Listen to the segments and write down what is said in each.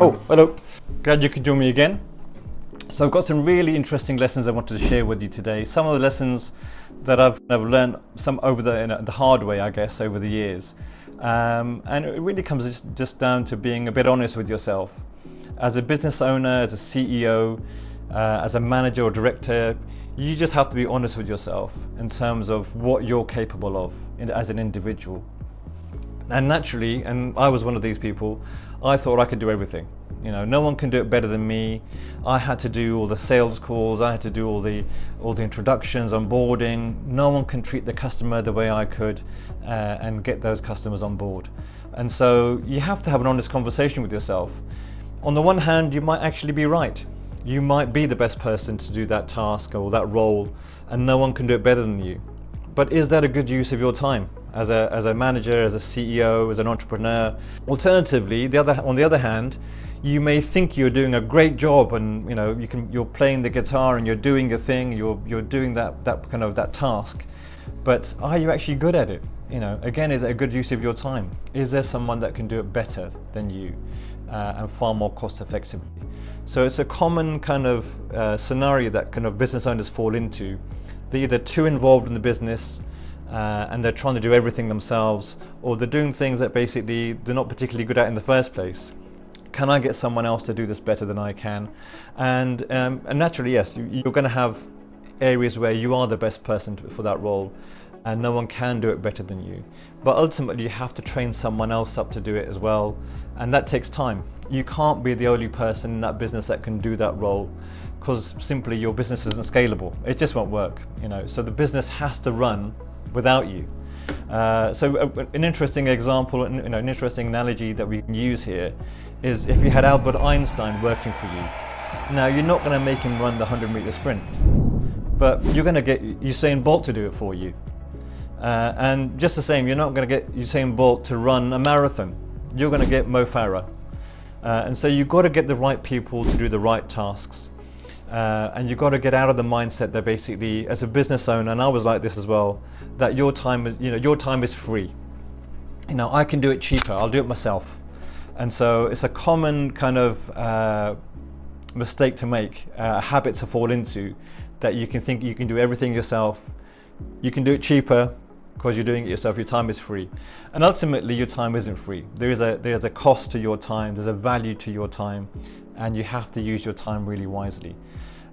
Oh, hello. Glad you could join me again. So I've got some really interesting lessons I wanted to share with you today. Some of the lessons that I've learned some over the hard way, I guess, over the years. And it really comes just down to being a bit honest with yourself. As a business owner, as a CEO, as a manager or director, you just have to be honest with yourself in terms of what you're capable of as an individual. And naturally, and I was one of these people, I thought I could do everything. You know, no one can do it better than me. I had to do all the sales calls, I had to do all the introductions, onboarding. No one can treat the customer the way I could and get those customers on board. And so you have to have an honest conversation with yourself. On the one hand, you might actually be right. You might be the best person to do that task or that role, and no one can do it better than you. But is that a good use of your time as a manager, as a CEO, as an entrepreneur? Alternatively, on the other hand, you may think you're doing a great job, and you're playing the guitar and you're doing your thing, you're doing that task. But are you actually good at it? Again, is it a good use of your time? Is there someone that can do it better than you and far more cost effectively? So it's a common kind of scenario that kind of business owners fall into. They're either too involved in the business and they're trying to do everything themselves, or they're doing things that basically they're not particularly good at in the first place. Can I get someone else to do this better than I can? And naturally, yes, you're going to have areas where you are the best person for that role and no one can do it better than you. But ultimately, you have to train someone else up to do it as well, and that takes time. You can't be the only person in that business that can do that role, because simply your business isn't scalable. It just won't work. So the business has to run without you. So an interesting example, an interesting analogy that we can use here is if you had Albert Einstein working for you. Now, you're not going to make him run the 100-meter sprint, but you're going to get Usain Bolt to do it for you. And just the same, you're not going to get Usain Bolt to run a marathon. You're going to get Mo Farah. And so you've got to get the right people to do the right tasks. And you've got to get out of the mindset that basically, as a business owner, and I was like this as well, that your time is free. I can do it cheaper. I'll do it myself. And so it's a common kind of mistake to make, a habit to fall into, that you can think you can do everything yourself. You can do it cheaper because you're doing it yourself. Your time is free, and ultimately your time isn't free. There's a cost to your time. There's a value to your time, and you have to use your time really wisely.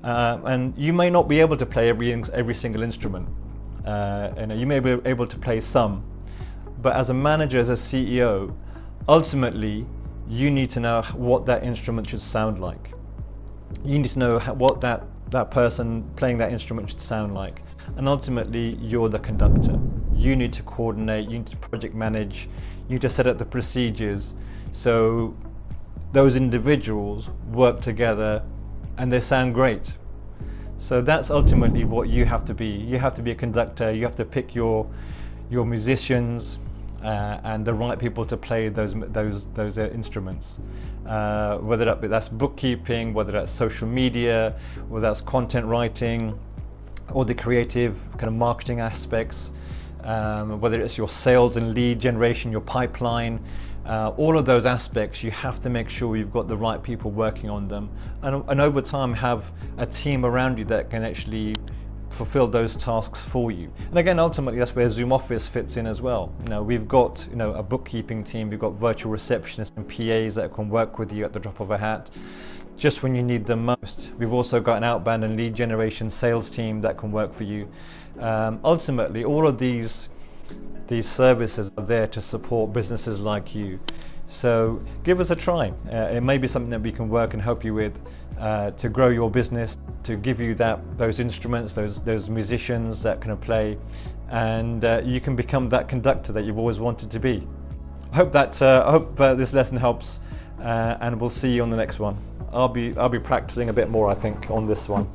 And you may not be able to play every single instrument. You may be able to play some, but as a manager, as a CEO, ultimately you need to know what that instrument should sound like. You need to know what that person playing that instrument should sound like. And ultimately, you're the conductor. You need to coordinate, you need to project manage, you need to set up the procedures so those individuals work together and they sound great. So that's ultimately what you have to be. You have to be a conductor, you have to pick your musicians and the right people to play those instruments. Whether that's bookkeeping, whether that's social media, whether that's content writing, or the creative kind of marketing aspects, whether it's your sales and lead generation, your pipeline, all of those aspects, you have to make sure you've got the right people working on them, and over time have a team around you that can actually fulfill those tasks for you. And again, ultimately, that's where Zoom Office fits in as well. We've got a bookkeeping team, we've got virtual receptionists and PAs that can work with you at the drop of a hat, just when you need them most. We've also got an outbound and lead generation sales team that can work for you. Ultimately, all of these services are there to support businesses like you. So give us a try. It may be something that we can work and help you with to grow your business, to give you those instruments, those musicians that can play, and you can become that conductor that you've always wanted to be. I hope this lesson helps, and we'll see you on the next one. I'll be practicing a bit more, I think, on this one.